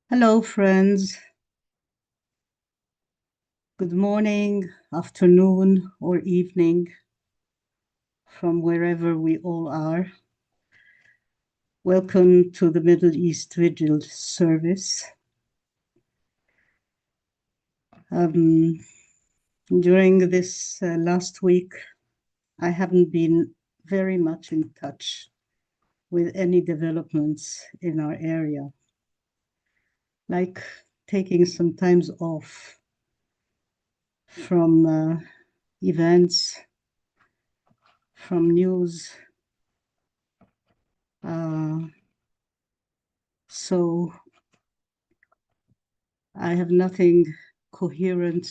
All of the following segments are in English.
Hello, friends. Good morning, afternoon, or evening from wherever we all are. Welcome to the Middle East Vigil service. During this last week, I haven't been very much in touch with any developments in our area, like taking some time off from events, from news. So I have nothing coherent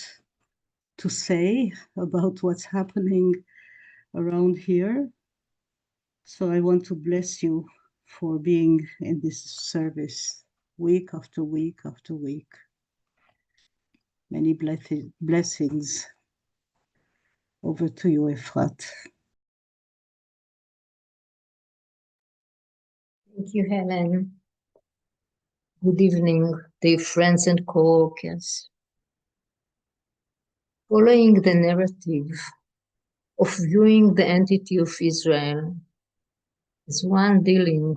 to say about what's happening around here. So I want to bless you for being in this service week after week after week. Many blessings. Over to you, Efrat. Thank you, Helen. Good evening, dear friends and co-workers. Following the narrative of viewing the entity of Israel as one dealing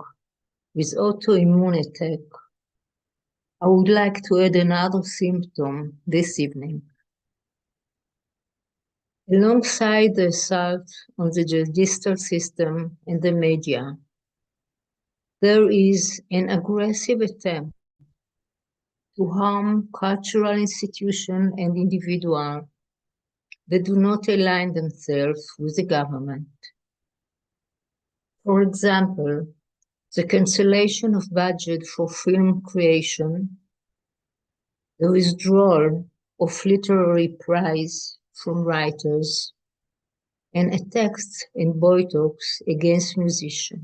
with autoimmune attack, I would like to add another symptom this evening. Alongside the assault on the judicial system and the media, there is an aggressive attempt to harm cultural institutions and individuals that do not align themselves with the government. For example, the cancellation of budget for film creation, the withdrawal of literary prize from writers, and attacks and boycotts against musicians.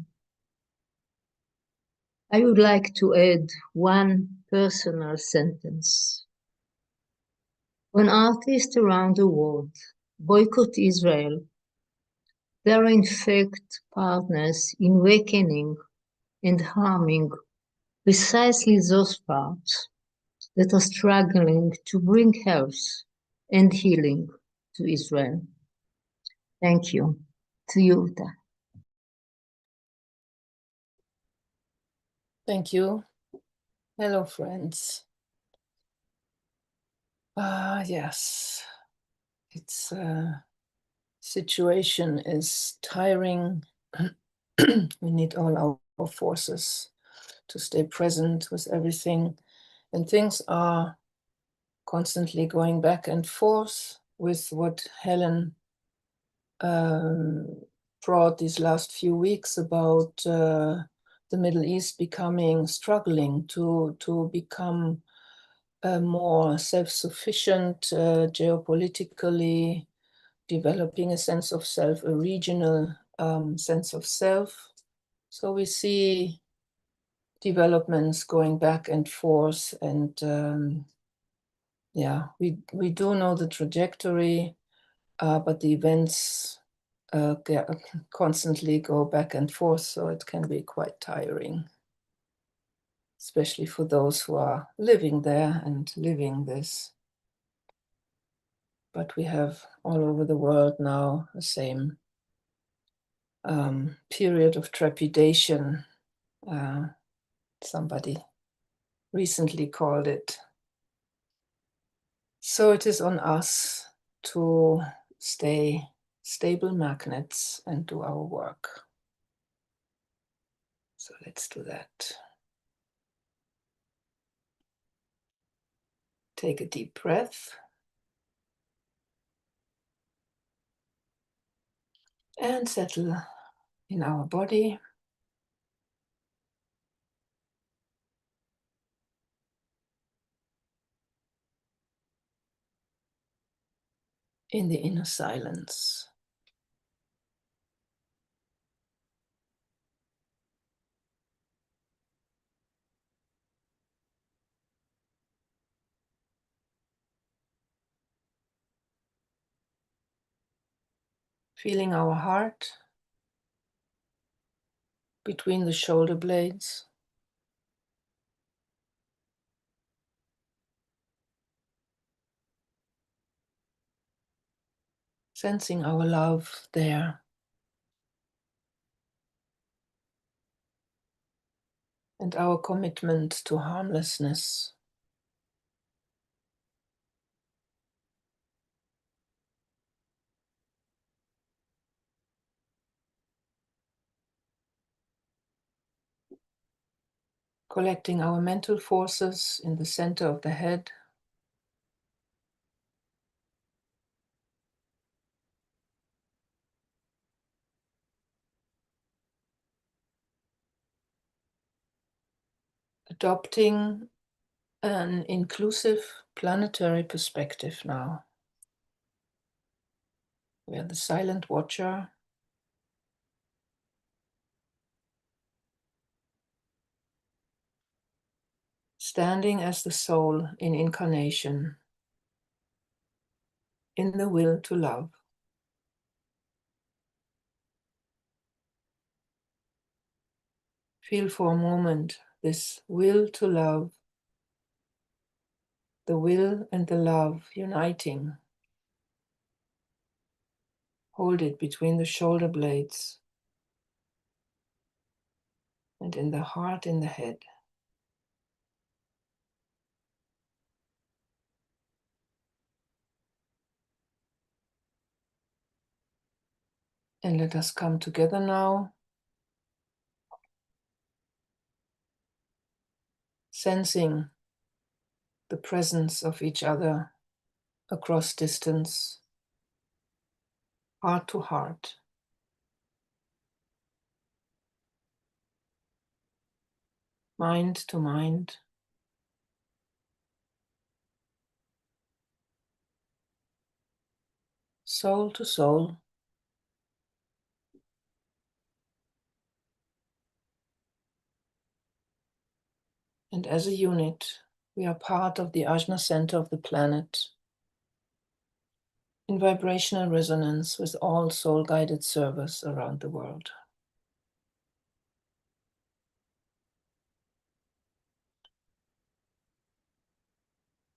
I would like to add one personal sentence. When artists around the world boycott Israel, they are in fact partners in weakening and harming precisely those parts that are struggling to bring health and healing to Israel. Thank you. To you, Uta. Thank you. Hello, friends. Yes, it's situation is tiring. We need all our forces to stay present with everything. And things are constantly going back and forth with what Helen brought these last few weeks about the Middle East struggling to become more self-sufficient geopolitically, developing a sense of self, a regional sense of self. So we see developments going back and forth, and yeah, we do know the trajectory, but the events constantly go back and forth, so it can be quite tiring, especially for those who are living there and living this. But we have all over the world now the same period of trepidation. Somebody recently called it. So it is on us to stay stable magnets and do our work. So let's do that. Take a deep breath. And settle in our body. In the inner silence. Feeling our heart between the shoulder blades. Sensing our love there. And our commitment to harmlessness. Collecting our mental forces in the center of the head. Adopting an inclusive planetary perspective now. We are the silent watcher. Standing as the soul in incarnation, in the will to love. Feel for a moment this will to love, the will and the love uniting. Hold it between the shoulder blades and in the heart, in the head. And let us come together now, sensing the presence of each other across distance, heart to heart. Mind to mind. Soul to soul. And as a unit, we are part of the Ajna center of the planet, in vibrational resonance with all soul-guided servers around the world.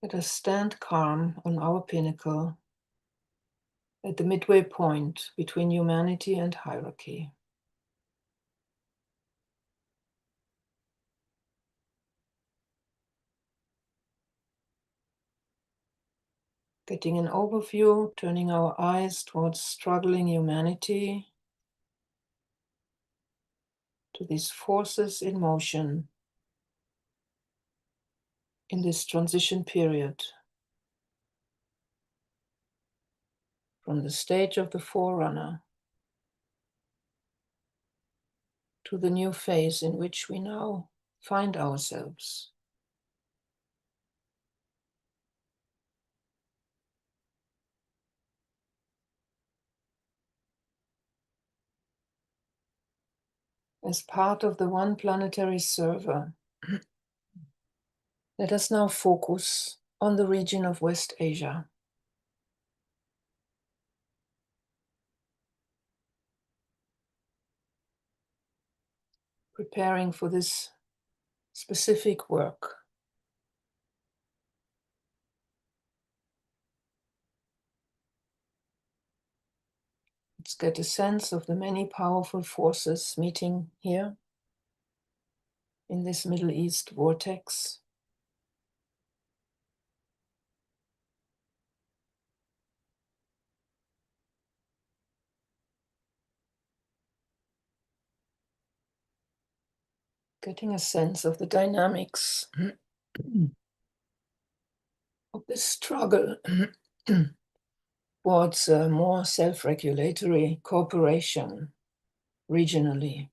Let us stand calm on our pinnacle at the midway point between humanity and hierarchy. Getting an overview, turning our eyes towards struggling humanity, to these forces in motion in this transition period from the stage of the forerunner to the new phase in which we now find ourselves. As part of the one planetary server, let us now focus on the region of West Asia. Preparing for this specific work. Let's get a sense of the many powerful forces meeting here in this Middle East vortex. Getting a sense of the dynamics of this struggle towards a more self-regulatory cooperation regionally.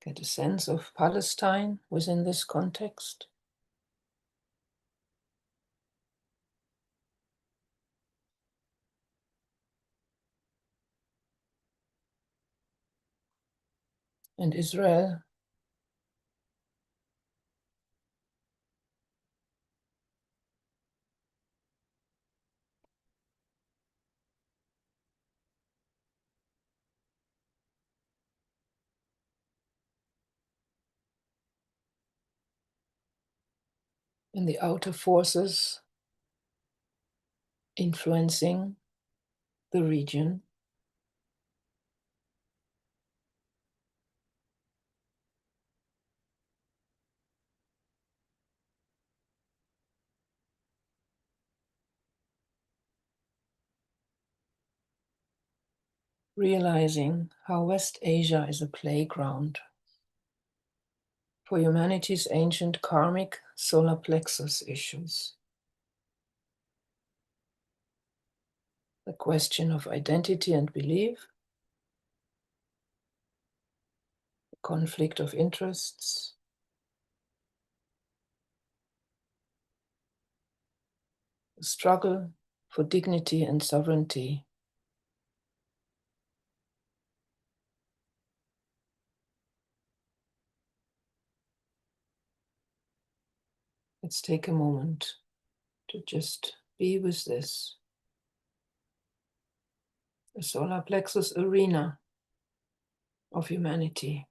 Get a sense of Palestine within this context. and Israel. And the outer forces influencing the region. Realizing how West Asia is a playground for humanity's ancient karmic solar plexus issues. The question of identity and belief, the conflict of interests, the struggle for dignity and sovereignty. Let's take a moment to just be with this. The solar plexus arena of humanity.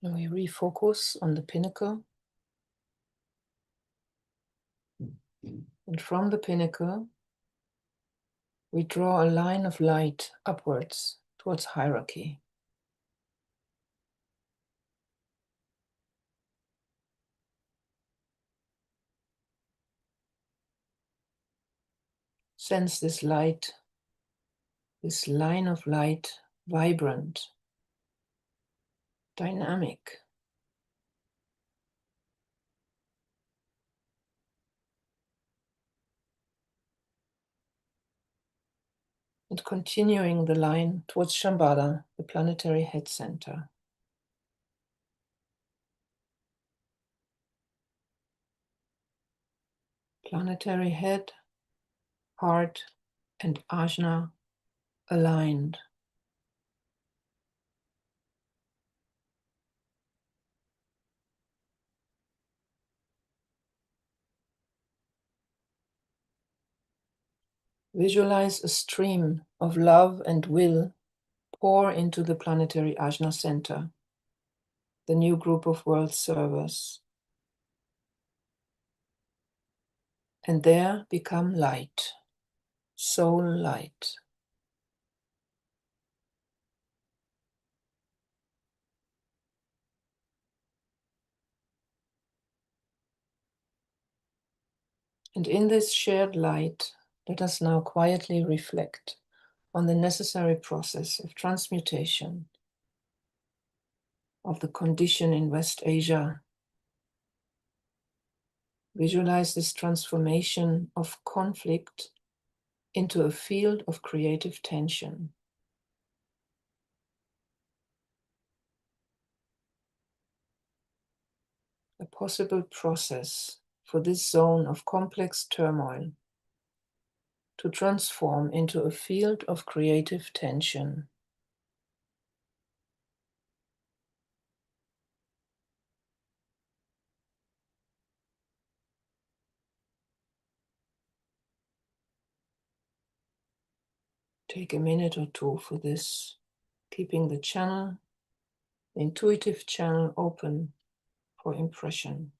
And we refocus on the pinnacle. And from the pinnacle, we draw a line of light upwards towards hierarchy. Sense this light, this line of light, vibrant, dynamic. And continuing the line towards Shambhala, the planetary head center. Planetary head, heart, and ajna aligned. Visualize a stream of love and will pour into the planetary ajna center, the new group of world servers, and there become light, soul light. And in this shared light, let us now quietly reflect on the necessary process of transmutation of the condition in West Asia. Visualize this transformation of conflict into a field of creative tension. A possible process for this zone of complex turmoil to transform into a field of creative tension. Take a minute or two for this, keeping the channel, the intuitive channel open for impression.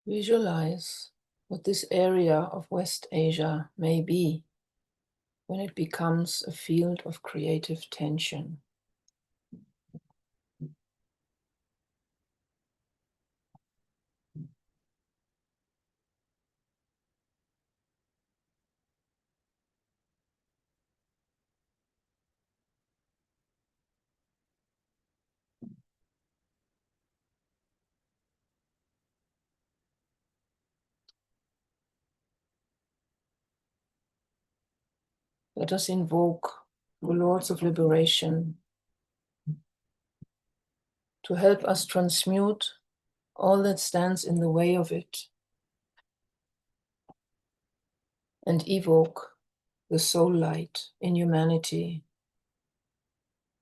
Visualize what this area of West Asia may be when it becomes a field of creative tension. Let us invoke the Lords of Liberation to help us transmute all that stands in the way of it and evoke the soul light in humanity,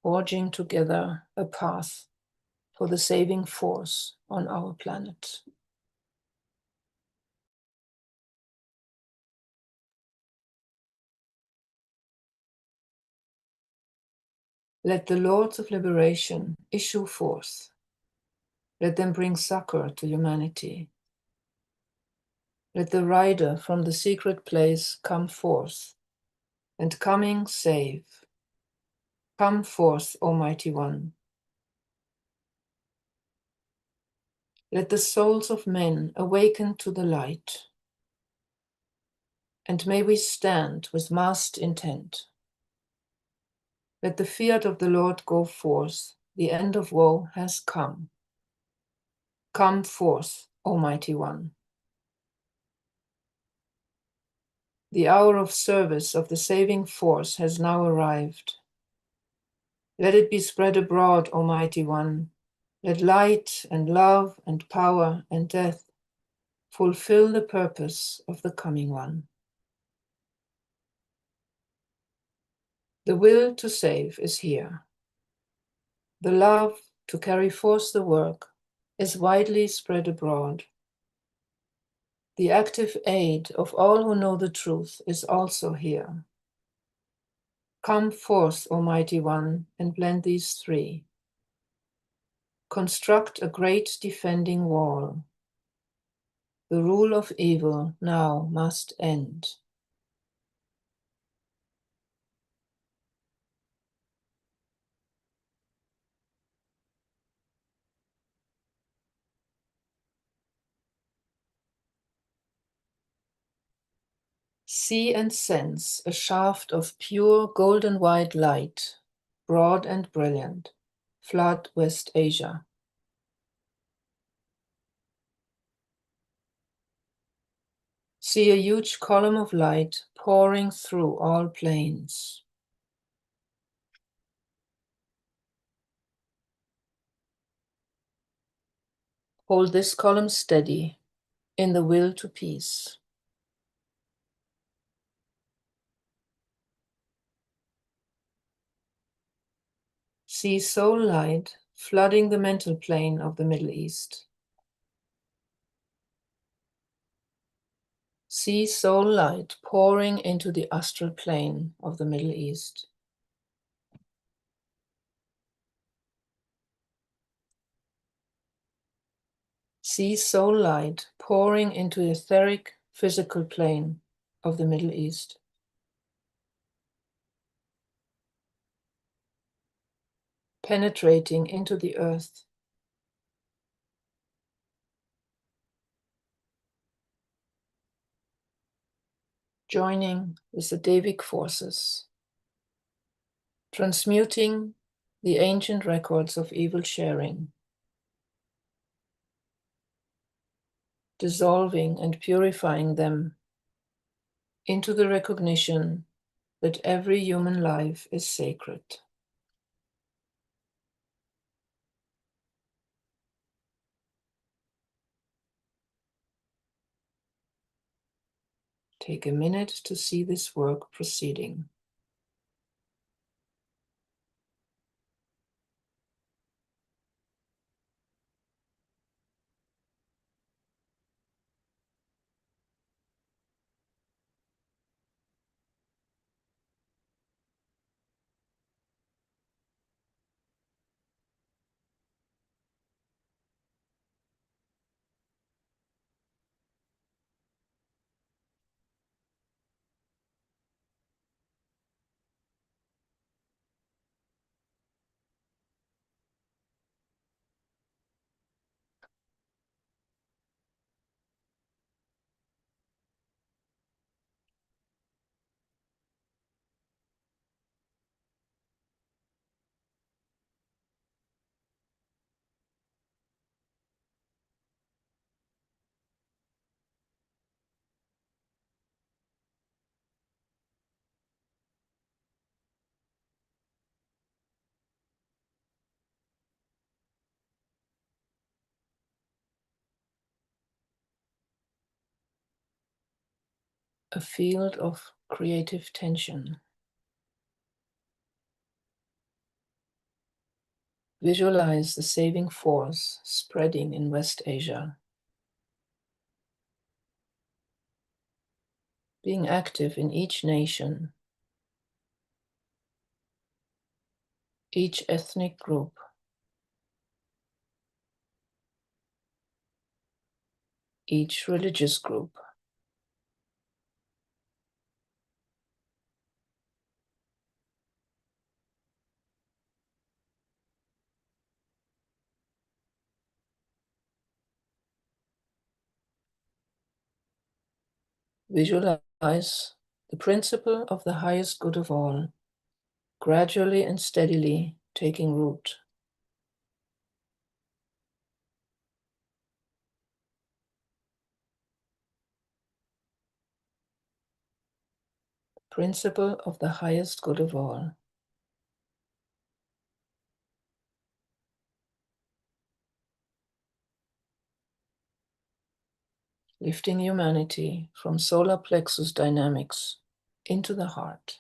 forging together a path for the saving force on our planet. Let the Lords of Liberation issue forth. Let them bring succor to humanity. Let the rider from the secret place come forth, and coming save. Come forth, Almighty One. Let the souls of men awaken to the light, and may we stand with massed intent. Let the fiat of the Lord go forth, the end of woe has come. Come forth, Almighty One. The hour of service of the saving force has now arrived. Let it be spread abroad, Almighty One. Let light and love and power and death fulfill the purpose of the coming one. The will to save is here. The love to carry forth the work is widely spread abroad. The active aid of all who know the truth is also here. Come forth, Almighty One, and blend these three. Construct a great defending wall. The rule of evil now must end. See and sense a shaft of pure golden white light, broad and brilliant, flood West Asia. See a huge column of light pouring through all planes. Hold this column steady in the will to peace. See soul light flooding the mental plane of the Middle East. See soul light pouring into the astral plane of the Middle East. See soul light pouring into the etheric physical plane of the Middle East. Penetrating into the earth. Joining with the Devic forces. Transmuting the ancient records of evil sharing. Dissolving and purifying them into the recognition that every human life is sacred. Take a minute to see this work proceeding. a field of creative tension. Visualize the saving force spreading in West Asia, being active in each nation, each ethnic group, each religious group. Visualize the principle of the highest good of all, gradually and steadily taking root. Principle of the highest good of all. Lifting humanity from solar plexus dynamics into the heart.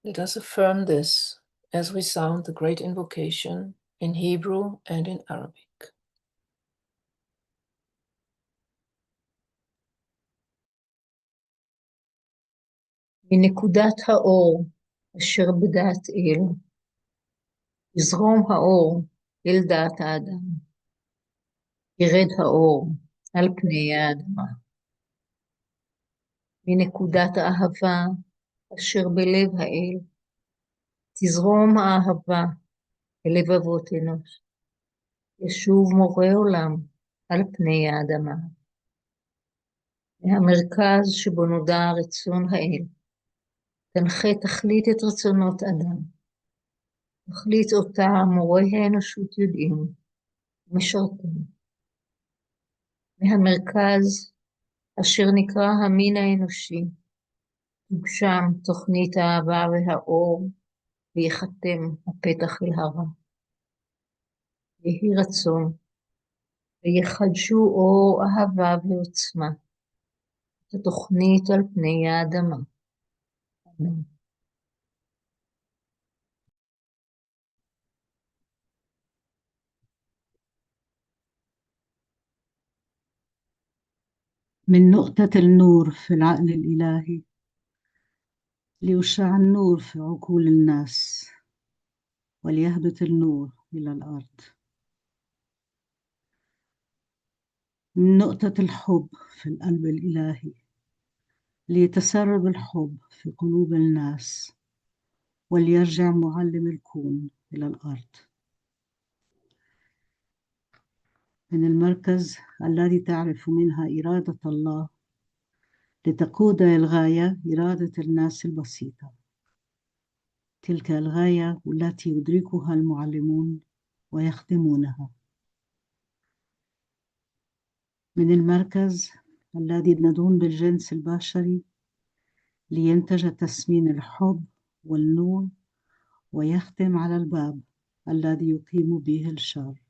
Let us affirm this as we sound the great invocation in Hebrew and in Arabic. מנקודת האור אשר בדעת אל, יזרום האור אל דעת האדם. ירד האור על פני האדמה. מנקודת האהבה אשר בלב האל, תזרום האהבה אל לבבות אנוש. ישוב מורה עולם על פני האדמה. מהמרכז שבו נודע רצון האל, תנחה תכלית את רצונות אדם. תכלית אותה מורי האנושות יודעים ומשרתים. מהמרכז אשר נקרא המין האנושי, תוגשם תוכנית האהבה והאור, ויחתם הפתח אל הרע. יהי רצון, ויחדשו אור אהבה ועוצמה, את התוכנית על פני האדמה. אמן. من نقطة النور في العقل الإلهي ليشع النور في عقول الناس وليهبط النور إلى الأرض. من نقطة الحب في القلب الإلهي ليتسرب الحب في قلوب الناس وليرجع معلم الكون إلى الأرض. من المركز الذي تعرف منها إرادة الله لتقود الغاية إرادة الناس البسيطة، تلك الغاية التي يدركها المعلمون ويخدمونها. من المركز الذي ندون بالجنس البشري لينتج تسمين الحب والنور ويختم على الباب الذي يقيم به الشر،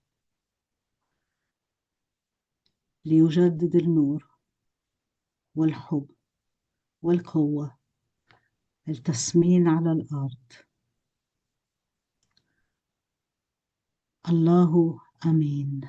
ليجدد النور والحب والقوة، التسمين على الأرض. الله أمين.